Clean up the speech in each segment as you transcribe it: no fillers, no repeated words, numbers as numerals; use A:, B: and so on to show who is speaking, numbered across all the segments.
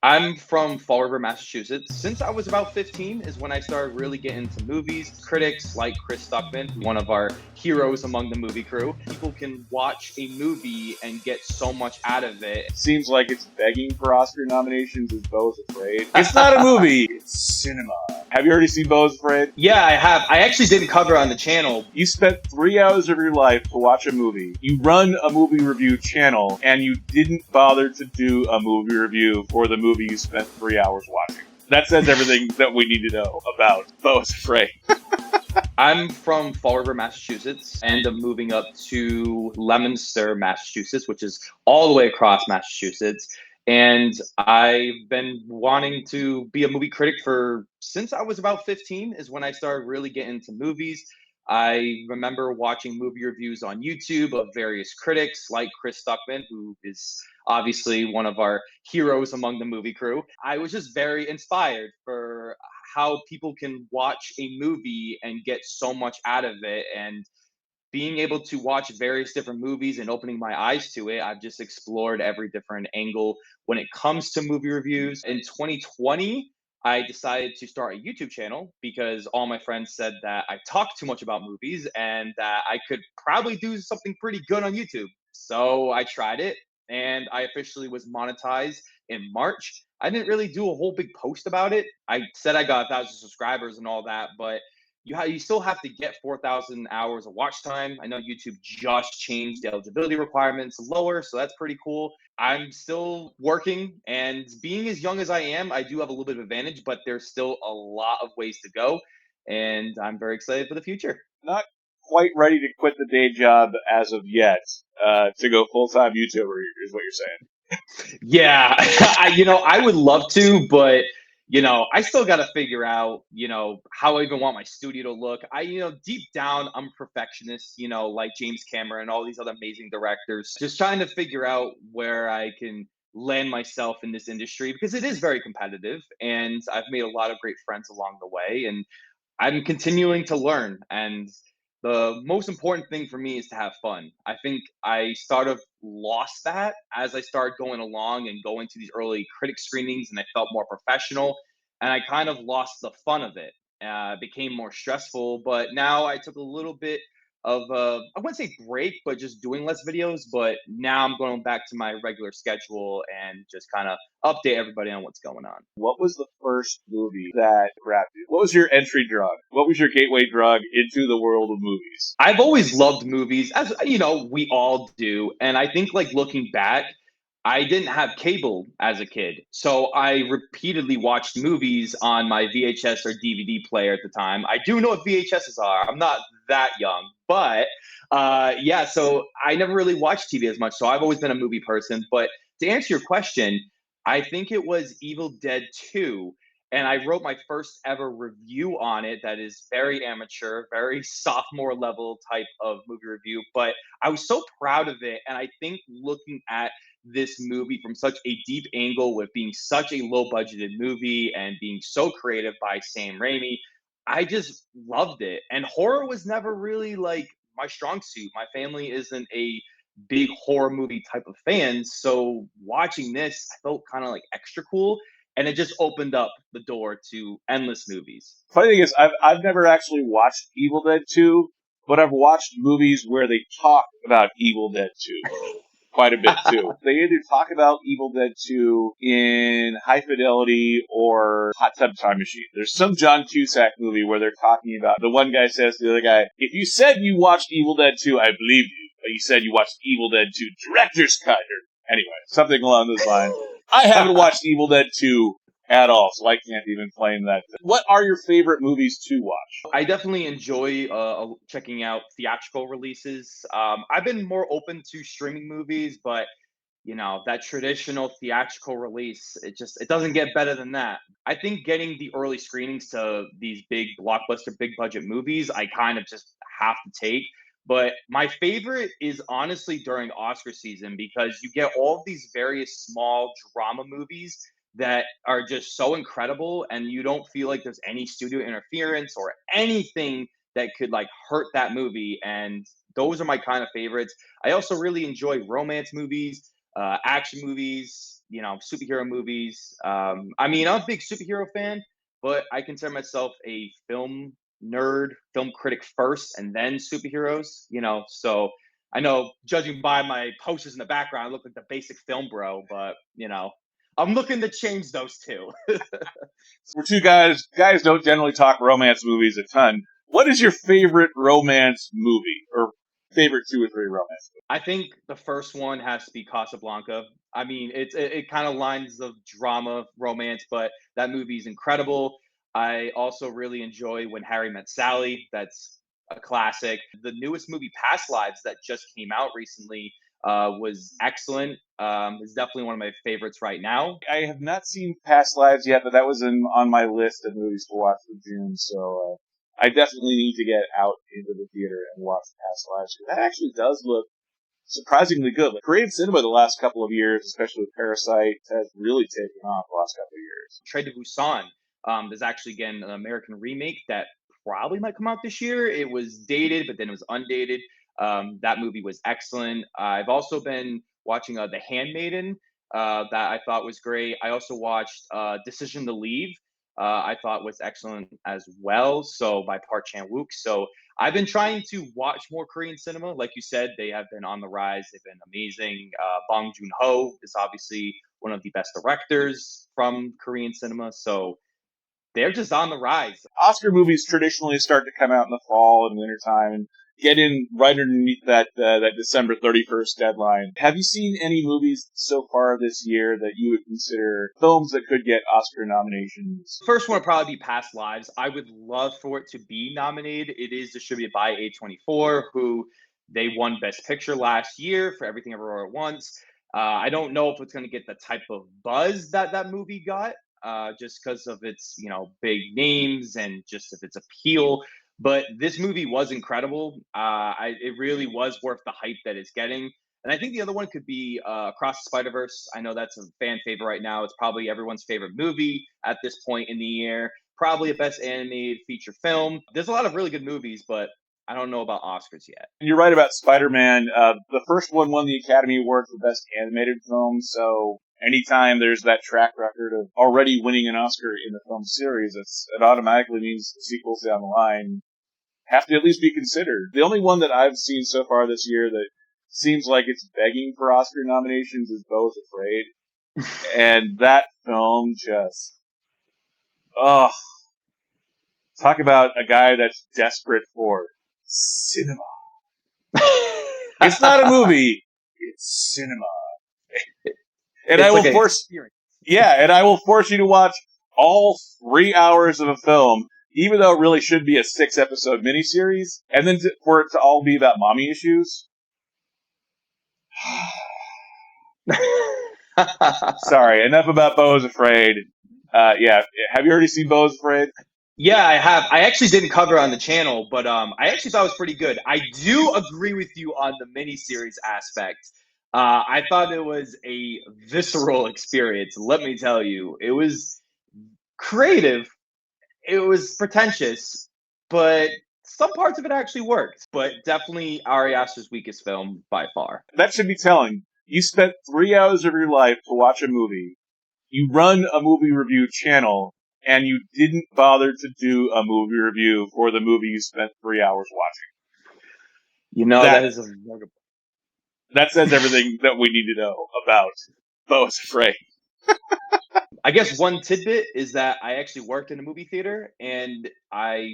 A: I'm from Fall River, Massachusetts. Since I was about 15 is when I started really getting into movies. Critics like Chris Stuckman, one of our heroes among the movie crew, people can watch a movie and get so much out of it.
B: Seems like it's begging for Oscar nominations is Beau is Afraid. It's not a movie, it's cinema. Have you already seen Beau is Afraid?
A: Yeah, I have. I actually did a cover on the channel.
B: You spent 3 hours of your life to watch a movie. You run a movie review channel, and you didn't bother to do a movie review for the movie you spent 3 hours watching. That says everything that we need to know about Beau is Afraid.
A: I'm from Fall River, Massachusetts, and I'm moving up to Leominster, Massachusetts, which is all the way across Massachusetts. And I've been wanting to be a movie critic for since I was about 15 is when I started really getting into movies. I remember watching movie reviews on YouTube of various critics like Chris Stuckman, who is obviously one of our heroes among the movie crew. I was just very inspired for how people can watch a movie and get so much out of it. And being able to watch various different movies and opening my eyes to it, I've just explored every different angle when it comes to movie reviews. In 2020, I decided to start a YouTube channel because all my friends said that I talk too much about movies and that I could probably do something pretty good on YouTube. So I tried it and I officially was monetized in March. I didn't really do a whole big post about it. I said I got 1,000 subscribers and all that, but you still have to get 4,000 hours of watch time. I know YouTube just changed the eligibility requirements lower, so that's pretty cool. I'm still working, and being as young as I am, I do have a little bit of advantage, but there's still a lot of ways to go, and I'm very excited for the future.
B: Not quite ready to quit the day job as of yet, to go full-time YouTuber is what you're saying.
A: Yeah, I would love to, but I still got to figure out, how I even want my studio to look. Deep down, I'm a perfectionist, like James Cameron and all these other amazing directors. Just trying to figure out where I can land myself in this industry because it is very competitive, and I've made a lot of great friends along the way, and I'm continuing to learn. And the most important thing for me is to have fun. I think I sort of lost that as I started going along and going to these early critic screenings, and I felt more professional. And I kind of lost the fun of it. Became more stressful. But now I took a little bit of I wouldn't say break, but just doing less videos. But now I'm going back to my regular schedule and just kind of update everybody on what's going on.
B: What was the first movie that grabbed you? What was your entry drug? What was your gateway drug into the world of movies?
A: I've always loved movies, as we all do. And I think, like, looking back, I didn't have cable as a kid. So I repeatedly watched movies on my VHS or DVD player at the time. I do know what VHSs are. I'm not that young, but yeah, so I never really watched TV as much. So I've always been a movie person. But to answer your question, I think it was Evil Dead 2, and I wrote my first ever review on it that is very amateur, very sophomore level type of movie review. But I was so proud of it. And I think looking at this movie from such a deep angle with being such a low budgeted movie and being so creative by Sam Raimi, I just loved it. And horror was never really like my strong suit. My family isn't a big horror movie type of fan. So watching this, I felt kind of like extra cool, and it just opened up the door to endless movies.
B: Funny thing is, I've never actually watched Evil Dead 2, but I've watched movies where they talk about Evil Dead 2 quite a bit too. They either talk about Evil Dead 2 in High Fidelity or Hot Tub Time Machine. There's some John Cusack movie where they're talking about, the one guy says to the other guy, if you said you watched Evil Dead 2, I believe you, but you said you watched Evil Dead 2 Director's Cut. Or, anyway, something along those lines. I haven't watched Evil Dead 2 at all, so I can't even claim that. What are your favorite movies to watch?
A: I definitely enjoy checking out theatrical releases. I've been more open to streaming movies, but that traditional theatrical release, it doesn't get better than that. I think getting the early screenings to these big blockbuster, big budget movies, I kind of just have to take. But my favorite is honestly during Oscar season because you get all of these various small drama movies that are just so incredible, and you don't feel like there's any studio interference or anything that could like hurt that movie. And those are my kind of favorites. I also really enjoy romance movies, action movies, superhero movies. I mean, I'm a big superhero fan, but I consider myself a film nerd, film critic first, and then superheroes. So I know, judging by my posters in the background, I look like the basic film bro, but I'm looking to change those two.
B: We're two guys. Guys don't generally talk romance movies a ton. What is your favorite romance movie, or favorite 2 or 3 romance movies?
A: I think the first one has to be Casablanca. I mean, it kind of lines of drama, romance, but that movie is incredible. I also really enjoy When Harry Met Sally. That's a classic. The newest movie, Past Lives, that just came out recently, was excellent. It's definitely one of my favorites right now.
B: I have not seen Past Lives yet, but that was on my list of movies to watch for June. So I definitely need to get out into the theater and watch Past Lives, because that actually does look surprisingly good. Like, Korean cinema the last couple of years, especially with Parasite, has really taken off the last couple of years.
A: Train to Busan. There's actually, again, an American remake that probably might come out this year. It was dated, but then it was undated. That movie was excellent. I've also been watching The Handmaiden, that I thought was great. I also watched Decision to Leave. I thought was excellent as well. So by Park Chan Wook. So I've been trying to watch more Korean cinema. Like you said, they have been on the rise. They've been amazing. Bong Joon Ho is obviously one of the best directors from Korean cinema. So they're just on the rise.
B: Oscar movies traditionally start to come out in the fall and wintertime and get in right underneath that December 31st deadline. Have you seen any movies so far this year that you would consider films that could get Oscar nominations?
A: First one would probably be Past Lives. I would love for it to be nominated. It is distributed by A24, who they won Best Picture last year for Everything Everywhere at Once. I don't know if it's going to get the type of buzz that that movie got, just because of its big names and just of its appeal. But this movie was incredible. It really was worth the hype that it's getting. And I think the other one could be Across the Spider Verse. I know that's a fan favorite right now. It's probably everyone's favorite movie at this point in the year. Probably a best animated feature film. There's a lot of really good movies, but I don't know about Oscars yet.
B: You're right about Spider-Man. The first one won the Academy Award for Best Animated Film, so anytime there's that track record of already winning an Oscar in the film series, it automatically means the sequels down the line have to at least be considered. The only one that I've seen so far this year that seems like it's begging for Oscar nominations is Beau is Afraid. And that film just, oh, talk about a guy that's desperate for cinema. It's not a movie, it's cinema. And
A: it's
B: I will
A: like
B: force, and I will force you to watch all 3 hours of a film, even though it really should be a 6-episode miniseries, and then for it to all be about mommy issues. Sorry, enough about Beau is Afraid. Have you already seen Beau is Afraid?
A: Yeah, I have. I actually didn't cover it on the channel, but I actually thought it was pretty good. I do agree with you on the miniseries aspect. I thought it was a visceral experience. Let me tell you, it was creative. It was pretentious, but some parts of it actually worked. But definitely Ari Aster's weakest film by far.
B: That should be telling. You spent 3 hours of your life to watch a movie. You run a movie review channel, and you didn't bother to do a movie review for the movie you spent 3 hours watching.
A: That is a
B: That says everything that we need to know about Beau is Afraid.
A: I guess one tidbit is that I actually worked in a movie theater and I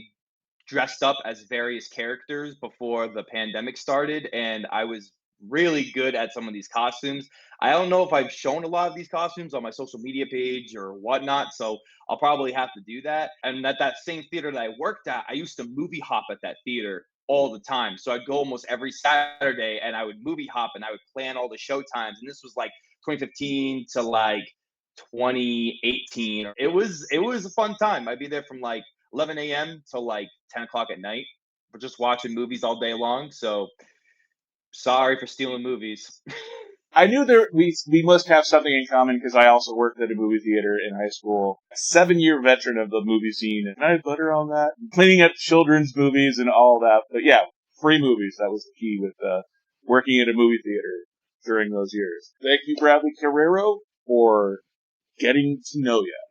A: dressed up as various characters before the pandemic started, and I was really good at some of these costumes. I don't know if I've shown a lot of these costumes on my social media page or whatnot, so I'll probably have to do that. And at that same theater that I worked at, I used to movie hop at that theater all the time. So I'd go almost every Saturday and I would movie hop and I would plan all the show times. And this was like 2015 to like 2018. It was a fun time. I'd be there from like 11 a.m. till like 10 o'clock at night. We're just watching movies all day long. So sorry for stealing movies.
B: I knew we must have something in common because I also worked at a movie theater in high school. A 7-year veteran of the movie scene. And I butter on that. Cleaning up children's movies and all that. But yeah, free movies. That was the key with working at a movie theater during those years. Thank you, Bradley Carreiro. for getting to know you.